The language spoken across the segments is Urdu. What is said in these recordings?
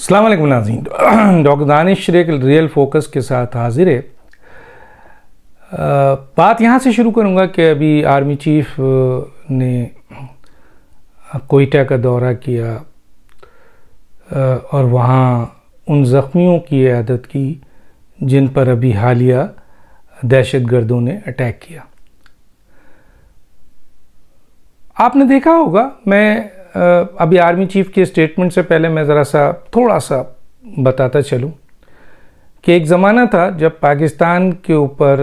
السلام علیکم ناظرین، ڈاکٹر دانش شریک ریئل فوکس کے ساتھ حاضر ہے۔ بات یہاں سے شروع کروں گا کہ ابھی آرمی چیف نے کوئٹہ کا دورہ کیا اور وہاں ان زخمیوں کی عیادت کی جن پر ابھی حالیہ دہشت گردوں نے اٹیک کیا۔ آپ نے دیکھا ہوگا، میں ابھی آرمی چیف کے اسٹیٹمنٹ سے پہلے میں تھوڑا سا بتاتا چلوں کہ ایک زمانہ تھا جب پاکستان کے اوپر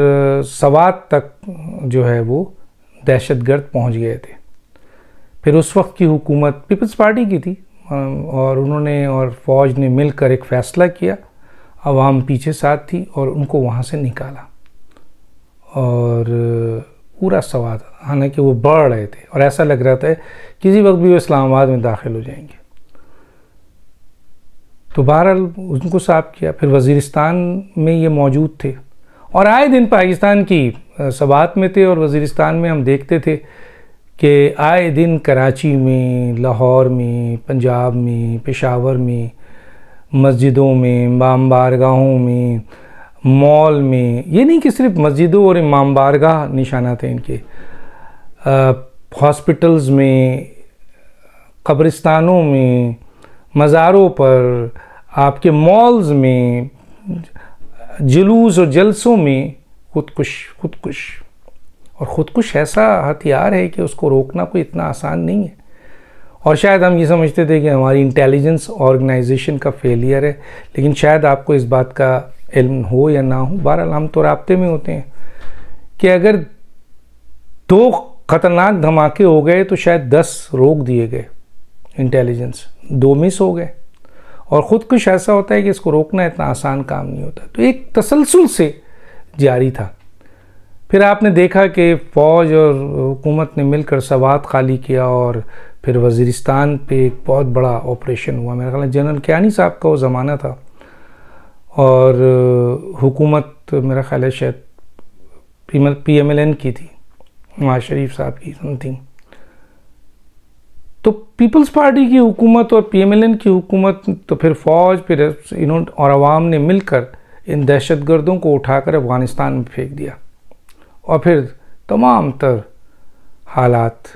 سوات تک جو ہے وہ دہشت گرد پہنچ گئے تھے۔ پھر اس وقت کی حکومت پیپلز پارٹی کی تھی اور انہوں نے اور فوج نے مل کر ایک فیصلہ کیا، عوام پیچھے ساتھ تھی اور ان کو وہاں سے نکالا اور پورا سوات، حالانکہ وہ بڑھ رہے تھے اور ایسا لگ رہا تھا کسی وقت بھی وہ اسلام آباد میں داخل ہو جائیں گے، تو بہرحال ان کو صاف کیا۔ پھر وزیرستان میں یہ موجود تھے اور آئے دن پاکستان کی سوات میں تھے اور وزیرستان میں ہم دیکھتے تھے کہ آئے دن کراچی میں، لاہور میں، پنجاب میں، پشاور میں، مسجدوں میں، امام بارگاہوں میں، مال میں، یہ نہیں کہ صرف مسجدوں اور امام بارگاہ نشانہ تھے ان کے، ہاسپٹلز میں، قبرستانوں میں، مزاروں پر، آپ کے مالز میں، جلوس اور جلسوں میں خودکش اور خودکش ایسا ہتھیار ہے کہ اس کو روکنا کوئی اتنا آسان نہیں ہے، اور شاید ہم یہ سمجھتے تھے کہ ہماری انٹیلیجنس آرگنائزیشن کا فیلئر ہے، لیکن شاید آپ کو اس بات کا علم ہو یا نہ ہو، بہرحال ہم تو رابطے میں ہوتے ہیں کہ اگر 2 خطرناک دھماکے ہو گئے تو شاید 10 روک دیے گئے، انٹیلیجنس 2 مس ہو گئے، اور خودکش ایسا ہوتا ہے کہ اس کو روکنا اتنا آسان کام نہیں ہوتا، تو ایک تسلسل سے جاری تھا۔ پھر آپ نے دیکھا کہ فوج اور حکومت نے مل کر سوات خالی کیا اور پھر وزیرستان پہ ایک بہت بڑا آپریشن ہوا، میرا خیال ہے جنرل کیانی صاحب کا وہ زمانہ تھا، اور حکومت میرا خیال ہے شاید PMLN کی تھی، نواز شریف صاحب کی سمتھنگ، تو پیپلز پارٹی کی حکومت اور PMLN کی حکومت، تو پھر فوج، پھر اور عوام نے مل کر ان دہشت گردوں کو اٹھا کر افغانستان میں پھینک دیا، اور پھر تمام تر حالات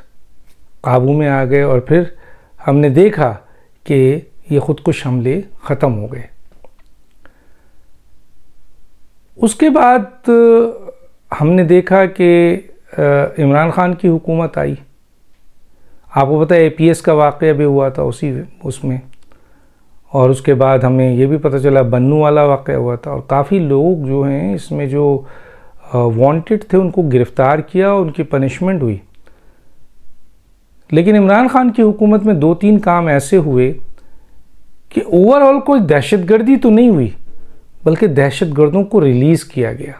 قابو میں آ گئے اور پھر ہم نے دیکھا کہ یہ خودکش حملے ختم ہو گئے۔ اس کے بعد ہم نے دیکھا کہ عمران خان کی حکومت آئی، آپ کو پتہ ہے APS کا واقعہ بھی ہوا تھا اس میں، اور اس کے بعد ہمیں یہ بھی پتہ چلا بنو والا واقعہ ہوا تھا، اور کافی لوگ جو ہیں اس میں جو وانٹڈ تھے ان کو گرفتار کیا اور ان کی پنشمنٹ ہوئی، لیکن عمران خان کی حکومت میں 2-3 کام ایسے ہوئے کہ اوورآل کوئی دہشت گردی تو نہیں ہوئی بلکہ دہشت گردوں کو ریلیز کیا گیا۔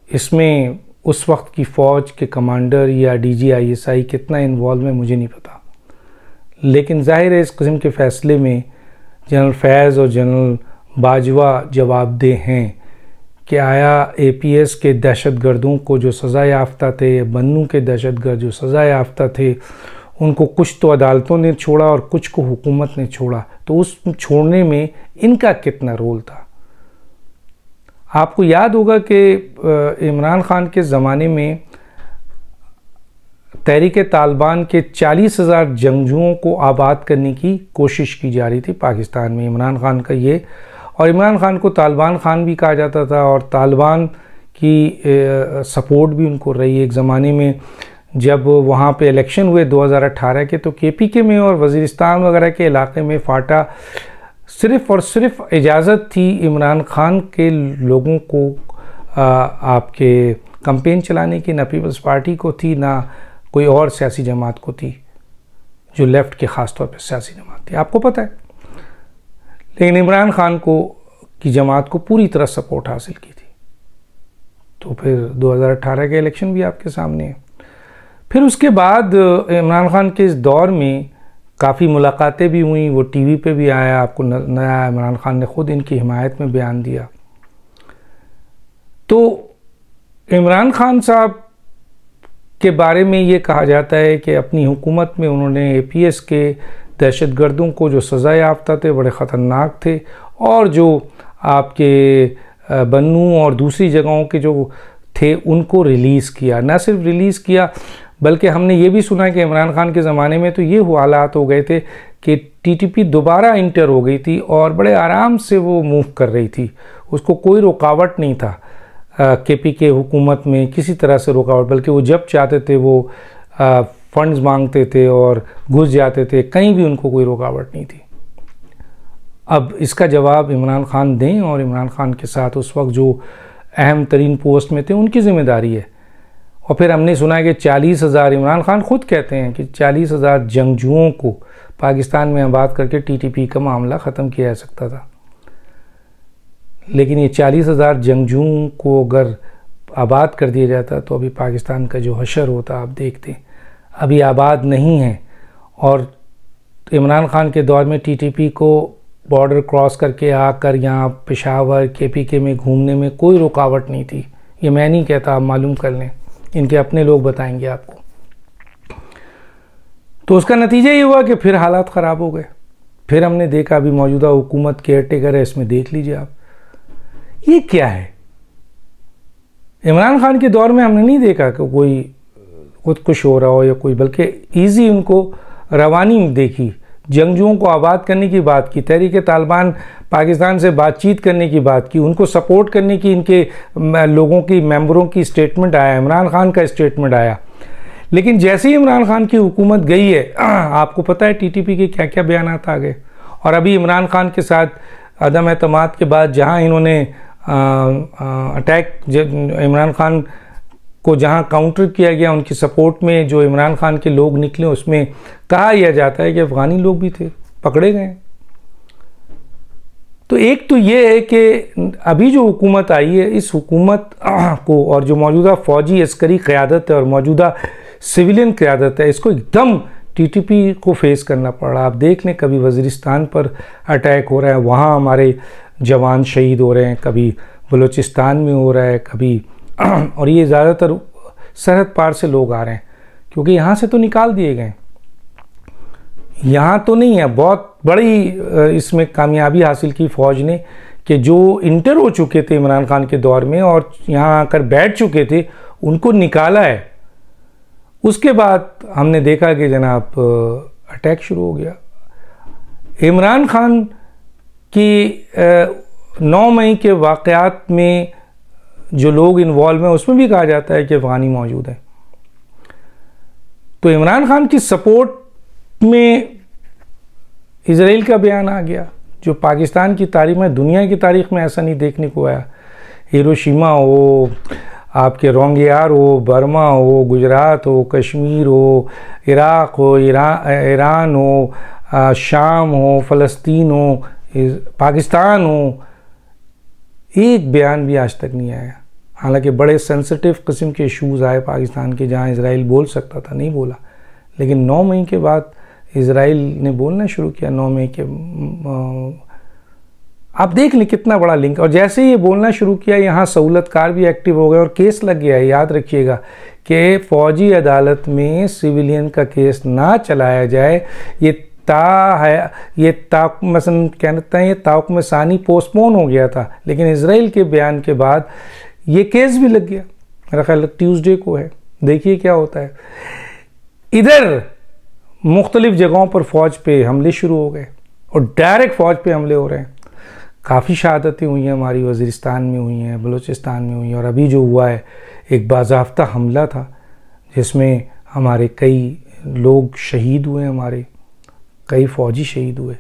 اس میں اس وقت کی فوج کے کمانڈر یا DG ISI کتنا انوالو ہے مجھے نہیں پتا، لیکن ظاہر ہے اس قسم کے فیصلے میں جنرل فیض اور جنرل باجوہ جواب دہ ہیں کہ آیا APS کے دہشت گردوں کو جو سزا یافتہ تھے، بنو کے دہشت گرد جو سزا یافتہ تھے، ان کو کچھ تو عدالتوں نے چھوڑا اور کچھ کو حکومت نے چھوڑا، تو اس چھوڑنے میں ان کا کتنا رول تھا؟ آپ کو یاد ہوگا کہ عمران خان کے زمانے میں تحریک طالبان کے 40,000 جنگجوؤں کو آباد کرنے کی کوشش کی جا رہی تھی پاکستان میں، عمران خان کا یہ، اور عمران خان کو طالبان خان بھی کہا جاتا تھا، اور طالبان کی سپورٹ بھی ان کو رہی ایک زمانے میں۔ جب وہاں پہ الیکشن ہوئے 2018 کے، تو KPK میں اور وزیرستان وغیرہ کے علاقے میں فاٹا، صرف اور صرف اجازت تھی عمران خان کے لوگوں کو آپ کے کمپین چلانے کی، نہ پیپلز پارٹی کو تھی نہ کوئی اور سیاسی جماعت کو تھی، جو لیفٹ کے خاص طور پہ سیاسی جماعت تھی، آپ کو پتہ ہے، لیکن عمران خان کی جماعت کو پوری طرح سپورٹ حاصل کی تھی۔ تو پھر 2018 کے الیکشن بھی آپ کے سامنے ہے۔ پھر اس کے بعد عمران خان کے اس دور میں کافی ملاقاتیں بھی ہوئیں، وہ TV پہ بھی آیا، آپ کو نیا عمران خان نے خود ان کی حمایت میں بیان دیا۔ تو عمران خان صاحب کے بارے میں یہ کہا جاتا ہے کہ اپنی حکومت میں انہوں نے APS کے دہشت گردوں کو جو سزا یافتہ تھے بڑے خطرناک تھے، اور جو آپ کے بنو اور دوسری جگہوں کے جو تھے ان کو ریلیز کیا۔ نہ صرف ریلیز کیا بلکہ ہم نے یہ بھی سنا کہ عمران خان کے زمانے میں تو یہ حالات ہو گئے تھے کہ ٹی ٹی پی دوبارہ انٹر ہو گئی تھی اور بڑے آرام سے وہ موو کر رہی تھی، اس کو کوئی رکاوٹ نہیں تھا کے پی کے حکومت میں کسی طرح سے رکاوٹ، بلکہ وہ جب چاہتے تھے وہ فنڈز مانگتے تھے اور گھس جاتے تھے، کہیں بھی ان کو کوئی رکاوٹ نہیں تھی۔ اب اس کا جواب عمران خان دیں، اور عمران خان کے ساتھ اس وقت جو اہم ترین پوسٹ میں تھے ان کی ذمہ داری ہے۔ اور پھر ہم نے سنا ہے کہ 40,000 عمران خان خود کہتے ہیں کہ 40,000 جنگجوؤں کو پاکستان میں آباد کر کے ٹی ٹی پی کا معاملہ ختم کیا جا سکتا تھا، لیکن یہ 40,000 جنگجوؤں کو اگر آباد کر دیا جاتا تو ابھی پاکستان کا جو حشر ہوتا آپ دیکھتے ہیں، ابھی آباد نہیں ہے۔ اور عمران خان کے دور میں ٹی ٹی پی کو بارڈر کراس کر کے آ کر یہاں پشاور کے پی کے میں گھومنے میں کوئی رکاوٹ نہیں تھی، یہ میں نہیں کہتا، آپ معلوم کر لیں، ان کے اپنے لوگ بتائیں گے آپ کو۔ تو اس کا نتیجہ یہ ہوا کہ پھر حالات خراب ہو گئے، پھر ہم نے دیکھا ابھی موجودہ حکومت کیئر ٹیکر ہے، اس میں دیکھ لیجئے آپ یہ کیا ہے۔ عمران خان کے دور میں ہم نے نہیں دیکھا کہ کوئی خودکش ہو رہا ہو یا کوئی، بلکہ ایزی ان کو روانی دیکھی، جنگجوؤں کو آباد کرنے کی بات کی، تحریک طالبان پاکستان سے بات چیت کرنے کی بات کی، ان کو سپورٹ کرنے کی ان کے لوگوں کی ممبروں کی اسٹیٹمنٹ آیا، عمران خان کا اسٹیٹمنٹ آیا۔ لیکن جیسے ہی عمران خان کی حکومت گئی ہے، آپ کو پتہ ہے ٹی ٹی پی کے کیا کیا بیانات آ گئے، اور ابھی عمران خان کے ساتھ عدم اعتماد کے بعد جہاں انہوں نے اٹیک، عمران خان کو جہاں کاؤنٹر کیا گیا، ان کی سپورٹ میں جو عمران خان کے لوگ نکلے، اس میں کہا یہ جاتا ہے کہ افغانی لوگ بھی تھے، پکڑے گئے۔ تو ایک تو یہ ہے کہ ابھی جو حکومت آئی ہے، اس حکومت کو اور جو موجودہ فوجی عسکری قیادت ہے اور موجودہ سویلین قیادت ہے، اس کو ایک دم ٹی ٹی پی کو فیس کرنا پڑ رہا۔ آپ دیکھ لیں، کبھی وزیرستان پر اٹیک ہو رہا ہے، وہاں ہمارے جوان شہید ہو رہے ہیں، کبھی بلوچستان میں ہو رہا ہے، کبھی اور یہ زیادہ تر سرحد پار سے لوگ آ رہے ہیں، کیونکہ یہاں سے تو نکال دیے گئے، یہاں تو نہیں ہے۔ بہت بڑی اس میں کامیابی حاصل کی فوج نے کہ جو انٹر ہو چکے تھے عمران خان کے دور میں اور یہاں آ کر بیٹھ چکے تھے، ان کو نکالا ہے۔ اس کے بعد ہم نے دیکھا کہ جناب اٹیک شروع ہو گیا۔ عمران خان کی 9 مئی کے واقعات میں جو لوگ انوالو ہیں، اس میں بھی کہا جاتا ہے کہ افغانی موجود ہیں۔ تو عمران خان کی سپورٹ میں اسرائیل کا بیان آ گیا، جو پاکستان کی تاریخ میں، دنیا کی تاریخ میں ایسا نہیں دیکھنے کو آیا۔ ہیروشیما ہو، آپ کے رونگیار ہو، برما ہو، گجرات ہو، کشمیر ہو، عراق ہو، ایران ہو، شام ہو، فلسطین ہو، پاکستان ہو، ایک بیان بھی آج تک نہیں آیا۔ حالانکہ بڑے سینسٹیو قسم کے ایشوز آئے پاکستان کے، جہاں اسرائیل بول سکتا تھا، نہیں بولا۔ لیکن 9 مئی کے بعد اسرائیل نے بولنا شروع کیا۔ 9 مئی کے آپ دیکھ لیں کتنا بڑا لنک، اور جیسے یہ بولنا شروع کیا، یہاں سہولت کار بھی ایکٹیو ہو گئے اور کیس لگ گیا ہے۔ یاد رکھیے گا کہ فوجی عدالت میں سویلین کا کیس نہ چلایا جائے، یہ مثلا کہتے ہیں یہ توقع ثانی پوسٹ پون ہو گیا تھا، لیکن اسرائیل کے بیان کے بعد یہ کیس بھی لگ گیا، میرا خیال ٹیوزڈے کو ہے۔ دیکھیے کیا ہوتا ہے۔ ادھر مختلف جگہوں پر فوج پہ حملے شروع ہو گئے اور ڈائریکٹ فوج پہ حملے ہو رہے ہیں۔ کافی شہادتیں ہوئی ہیں، ہماری وزیرستان میں ہوئی ہیں، بلوچستان میں ہوئی ہیں، اور ابھی جو ہوا ہے ایک باضابطہ حملہ تھا جس میں ہمارے کئی لوگ شہید ہوئے، ہمارے کئی فوجی شہید ہوئے۔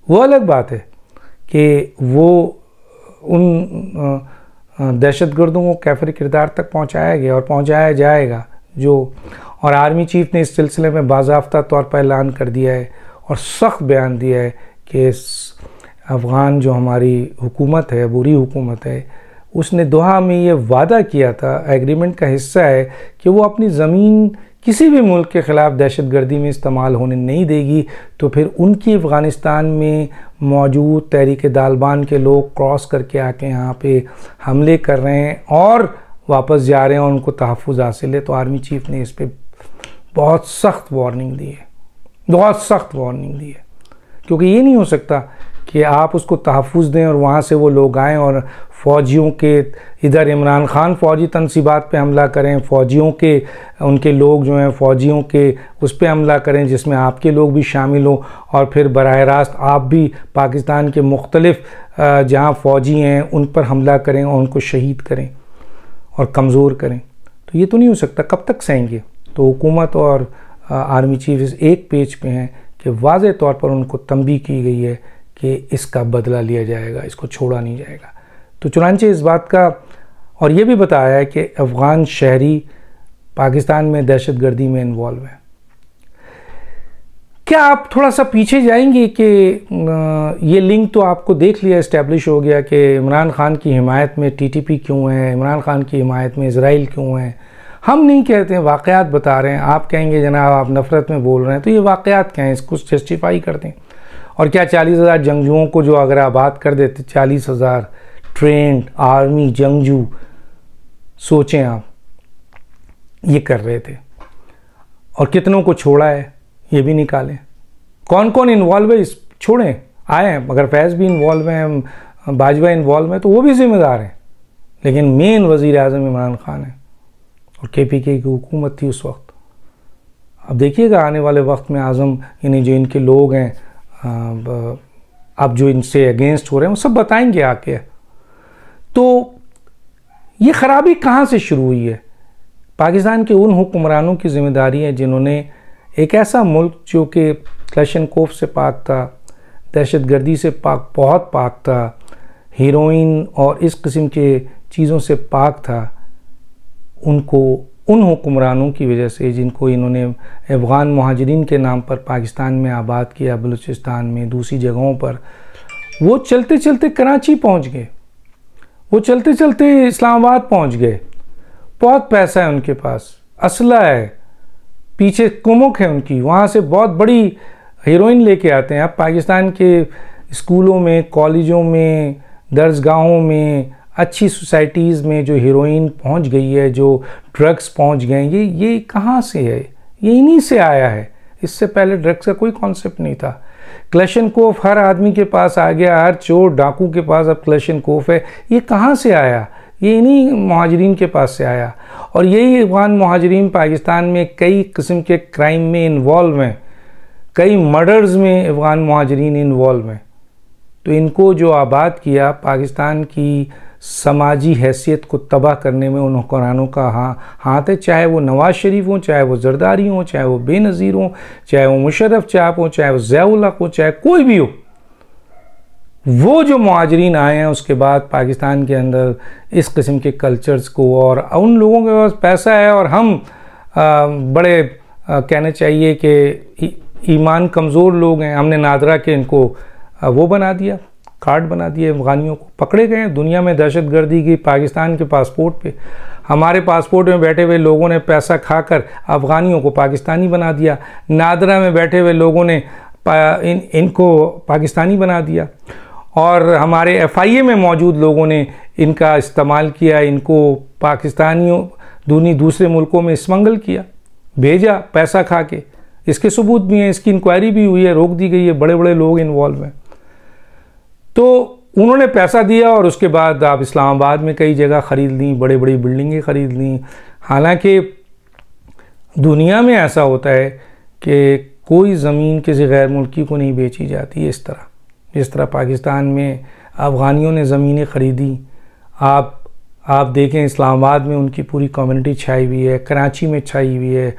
وہ الگ بات ہے کہ وہ ان دہشت گردوں کو کیفر کردار تک پہنچایا گیا اور پہنچایا جائے گا، اور آرمی چیف نے اس سلسلے میں باضابطہ طور پر اعلان کر دیا ہے اور سخت بیان دیا ہے کہ افغان جو ہماری حکومت ہے، بری حکومت ہے، اس نے دوحہ میں یہ وعدہ کیا تھا، ایگریمنٹ کا حصہ ہے کہ وہ اپنی زمین کسی بھی ملک کے خلاف دہشت گردی میں استعمال ہونے نہیں دے گی۔ تو پھر ان کی افغانستان میں موجود تحریک طالبان کے لوگ کراس کر کے آ کے یہاں پہ حملے کر رہے ہیں اور واپس جا رہے ہیں اور ان کو تحفظ حاصل ہے۔ تو آرمی چیف نے اس پہ بہت سخت وارننگ دی ہے بہت سخت وارننگ دی ہے، کیونکہ یہ نہیں ہو سکتا کہ آپ اس کو تحفظ دیں اور وہاں سے وہ لوگ آئیں اور فوجیوں کے ادھر عمران خان فوجی تنصیبات پہ حملہ کریں، فوجیوں کے ان کے لوگ جو ہیں فوجیوں کے اس پہ حملہ کریں جس میں آپ کے لوگ بھی شامل ہوں، اور پھر براہ راست آپ بھی پاکستان کے مختلف جہاں فوجی ہیں ان پر حملہ کریں اور ان کو شہید کریں اور کمزور کریں. تو یہ تو نہیں ہو سکتا. کب تک سہیں گے؟ تو حکومت اور آرمی چیف ایک پیج پہ ہیں کہ واضح طور پر ان کو تنبیہ کی گئی ہے کہ اس کا بدلہ لیا جائے گا، اس کو چھوڑا نہیں جائے گا. تو چنانچہ اس بات کا اور یہ بھی بتایا ہے کہ افغان شہری پاکستان میں دہشت گردی میں انوالو ہیں. کیا آپ تھوڑا سا پیچھے جائیں گے کہ یہ لنک تو آپ کو دیکھ لیا، اسٹیبلش ہو گیا کہ عمران خان کی حمایت میں ٹی ٹی پی کیوں ہے، عمران خان کی حمایت میں اسرائیل کیوں ہے. ہم نہیں کہتے ہیں، واقعات بتا رہے ہیں. آپ کہیں گے جناب آپ نفرت میں بول رہے ہیں، تو یہ واقعات کیا ہیں، اس کو جسٹیفائی کرتے ہیں. اور کیا 40,000 جنگجوؤں کو جو اگر آباد کر دیتے، 40,000 ٹرینڈ آرمی جنگجو، سوچیں آپ یہ کر رہے تھے، اور کتنوں کو چھوڑا ہے یہ بھی نکالیں. کون کون انوالو ہے چھوڑیں، آئے ہیں. اگر فیض بھی انوالو ہیں، باجوہ انوالو ہیں، تو وہ بھی ذمہ دار ہیں. لیکن مین وزیر اعظم عمران خان ہے اور کے پی کے کی حکومت تھی اس وقت. اب دیکھیے گا آنے والے وقت میں اعظم یعنی جو ان کے لوگ ہیں اب جو ان سے اگینسٹ ہو رہے ہیں وہ سب بتائیں گے آ کے. تو یہ خرابی کہاں سے شروع ہوئی ہے؟ پاکستان کے ان حکمرانوں کی ذمہ داری ہے جنہوں نے ایک ایسا ملک جو کہ کلشنکوف سے پاک تھا، دہشت گردی سے پاک، بہت پاک تھا، ہیروئن اور اس قسم کے چیزوں سے پاک تھا، ان کو ان حکمرانوں کی وجہ سے جن کو انہوں نے افغان مہاجرین کے نام پر پاکستان میں آباد کیا، بلوچستان میں دوسری جگہوں پر، وہ چلتے چلتے کراچی پہنچ گئے، وہ چلتے چلتے اسلام آباد پہنچ گئے. بہت پیسہ ہے ان کے پاس، اسلحہ ہے، پیچھے کمک ہے ان کی، وہاں سے بہت بڑی ہیروئن لے کے آتے ہیں. اب پاکستان کے اسکولوں میں، کالجوں میں، درسگاہوں میں، اچھی سوسائٹیز میں جو ہیروئن پہنچ گئی ہے، جو ڈرگس پہنچ گئے ہیں، یہ کہاں سے ہے؟ یہ انہی سے آیا ہے. اس سے پہلے ڈرگس کا کوئی کانسیپٹ نہیں تھا. کلشنکوف ہر آدمی کے پاس آ گیا، ہر چور ڈاکو کے پاس اب کلشنکوف ہے. یہ کہاں سے آیا؟ یہ انہی مہاجرین کے پاس سے آیا. اور یہی افغان مہاجرین پاکستان میں کئی قسم کے کرائم میں انوالو ہیں، کئی مرڈرز میں افغان مہاجرین انوالو ہیں. تو ان کو جو آباد کیا، پاکستان کی سماجی حیثیت کو تباہ کرنے میں ان حکمرانوں کا ہاتھ ہے. چاہے وہ نواز شریف ہوں، چاہے وہ زرداری ہوں، چاہے وہ بے نظیر ہوں، چاہے وہ مشرف چاپ ہوں، چاہے وہ ضیاء الحق ہو، چاہے کوئی بھی ہو. وہ جو مہاجرین آئے ہیں اس کے بعد پاکستان کے اندر اس قسم کے کلچرز کو، اور ان لوگوں کے پاس پیسہ ہے، اور ہم بڑے کہنے چاہیے کہ ایمان کمزور لوگ ہیں. ہم نے نادرا کے ان کو وہ بنا دیا، کارڈ بنا دیے. افغانیوں کو پکڑے گئے دنیا میں دہشت گردی کی پاکستان کے پاسپورٹ پہ. ہمارے پاسپورٹ میں بیٹھے ہوئے لوگوں نے پیسہ کھا کر افغانیوں کو پاکستانی بنا دیا. نادرا میں بیٹھے ہوئے لوگوں نے ان کو پاکستانی بنا دیا، اور ہمارے ایف آئی اے میں موجود لوگوں نے ان کا استعمال کیا، ان کو پاکستانیوں دوسرے ملکوں میں اسمگل کیا، بھیجا پیسہ کھا کے. اس کے ثبوت بھی ہیں، اس کی انکوائری بھی ہوئی ہے، روک دی گئی ہے. بڑے بڑے لوگ انوالو ہیں. تو انہوں نے پیسہ دیا اور اس کے بعد آپ اسلام آباد میں کئی جگہ خرید لیں، بڑی بڑی بلڈنگیں خرید لیں. حالانکہ دنیا میں ایسا ہوتا ہے کہ کوئی زمین کسی غیر ملکی کو نہیں بیچی جاتی اس طرح جس طرح پاکستان میں افغانیوں نے زمینیں خریدی. آپ دیکھیں اسلام آباد میں ان کی پوری کمیونٹی چھائی ہوئی ہے، کراچی میں چھائی ہوئی ہے.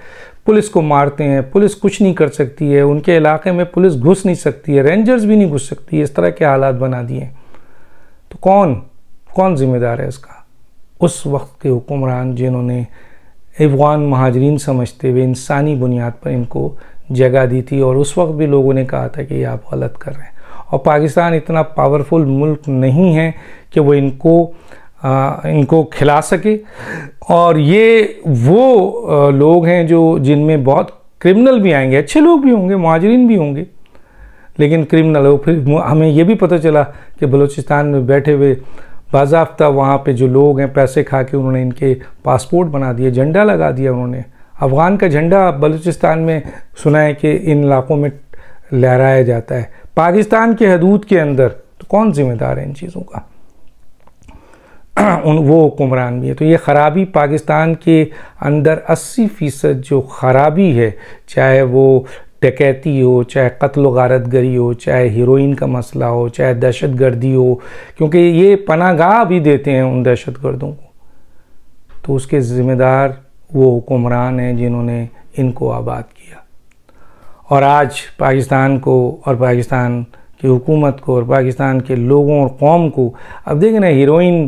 پولیس کو مارتے ہیں، پولیس کچھ نہیں کر سکتی ہے، ان کے علاقے میں پولیس گھس نہیں سکتی ہے، رینجرز بھی نہیں گھس سکتی ہے. اس طرح کے حالات بنا دیے ہیں. تو کون ذمہ دار ہے اس کا؟ اس وقت کے حکمران جنہوں نے افغان مہاجرین سمجھتے ہوئے انسانی بنیاد پر ان کو جگہ دی تھی، اور اس وقت بھی لوگوں نے کہا تھا کہ یہ آپ غلط کر رہے ہیں. اور پاکستان اتنا پاورفل ملک نہیں ہے کہ وہ ان کو کھلا سکے. اور یہ وہ لوگ ہیں جن میں بہت کرمنل بھی آئیں گے، اچھے لوگ بھی ہوں گے، مہاجرین بھی ہوں گے، لیکن کرمنل ہو. پھر ہمیں یہ بھی پتہ چلا کہ بلوچستان میں بیٹھے ہوئے باضابطہ وہاں پہ جو لوگ ہیں پیسے کھا کے انہوں نے ان کے پاسپورٹ بنا دیے، جھنڈا لگا دیا انہوں نے. افغان کا جھنڈا بلوچستان میں سنا ہے کہ ان علاقوں میں لہرایا جاتا ہے، پاکستان کے حدود کے اندر، تو کون ذمہ دار ہے ان چیزوں کا؟ وہ حکمران بھی ہے۔ تو یہ خرابی پاکستان کے اندر 80% جو خرابی ہے، چاہے وہ ڈکیتی ہو، چاہے قتل و غارت گری ہو، چاہے ہیروئن کا مسئلہ ہو، چاہے دہشت گردی ہو، کیونکہ یہ پناہ گاہ بھی دیتے ہیں ان دہشت گردوں کو، تو اس کے ذمہ دار وہ حکمران ہیں جنہوں نے ان کو آباد کیا۔ اور آج پاکستان کو اور پاکستان کی حکومت کو اور پاکستان کے لوگوں اور قوم کو اب دیکھیں نا، ہیروئن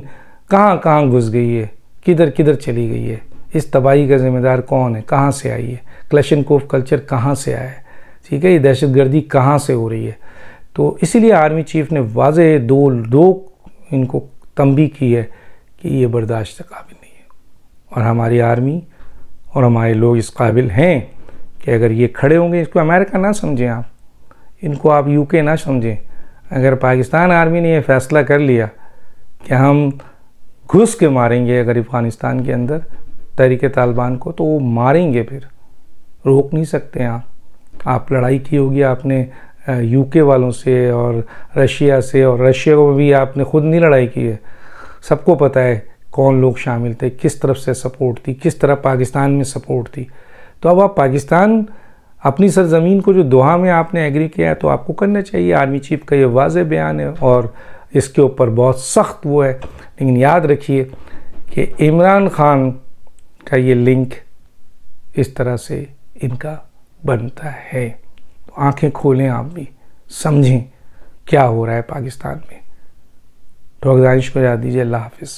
کہاں کہاں گھس گئی ہے، کدھر کدھر چلی گئی ہے، اس تباہی کا ذمہ دار کون ہے، کہاں سے آئی ہے، کلشنکوف کلچر کہاں سے آیا ہے، ٹھیک ہے، یہ دہشت گردی کہاں سے ہو رہی ہے۔ تو اسی لیے آرمی چیف نے واضح دو ان کو تنبیہ کی ہے کہ یہ برداشت قابل نہیں ہے، اور ہماری آرمی اور ہمارے لوگ اس قابل ہیں کہ اگر یہ کھڑے ہوں گے، اس کو امریکہ نہ سمجھیں آپ، ان کو آپ یو کے نہ سمجھیں، اگر پاکستان آرمی نے یہ فیصلہ کر لیا کہ ہم گھس کے ماریں گے اگر افغانستان کے اندر تحریک طالبان کو، تو وہ ماریں گے، پھر روک نہیں سکتے آپ لڑائی کی ہوگی آپ نے یو کے والوں سے اور رشیا سے، اور رشیا کو بھی آپ نے خود نہیں لڑائی کی ہے، سب کو پتہ ہے کون لوگ شامل تھے، کس طرف سے سپورٹ تھی، کس طرح پاکستان میں سپورٹ تھی۔ تو اب آپ پاکستان اپنی سرزمین کو جو دوحہ میں آپ نے ایگری کیا ہے تو آپ کو کرنا چاہیے۔ آرمی چیف کا یہ واضح بیان ہے اور اس کے اوپر بہت سخت وہ ہے، لیکن یاد رکھیے کہ عمران خان کا یہ لنک اس طرح سے ان کا بنتا ہے۔ تو آنکھیں کھولیں، آپ بھی سمجھیں کیا ہو رہا ہے پاکستان میں۔ ڈاکٹر دانش کو اجازت دیجیے، اللہ حافظ۔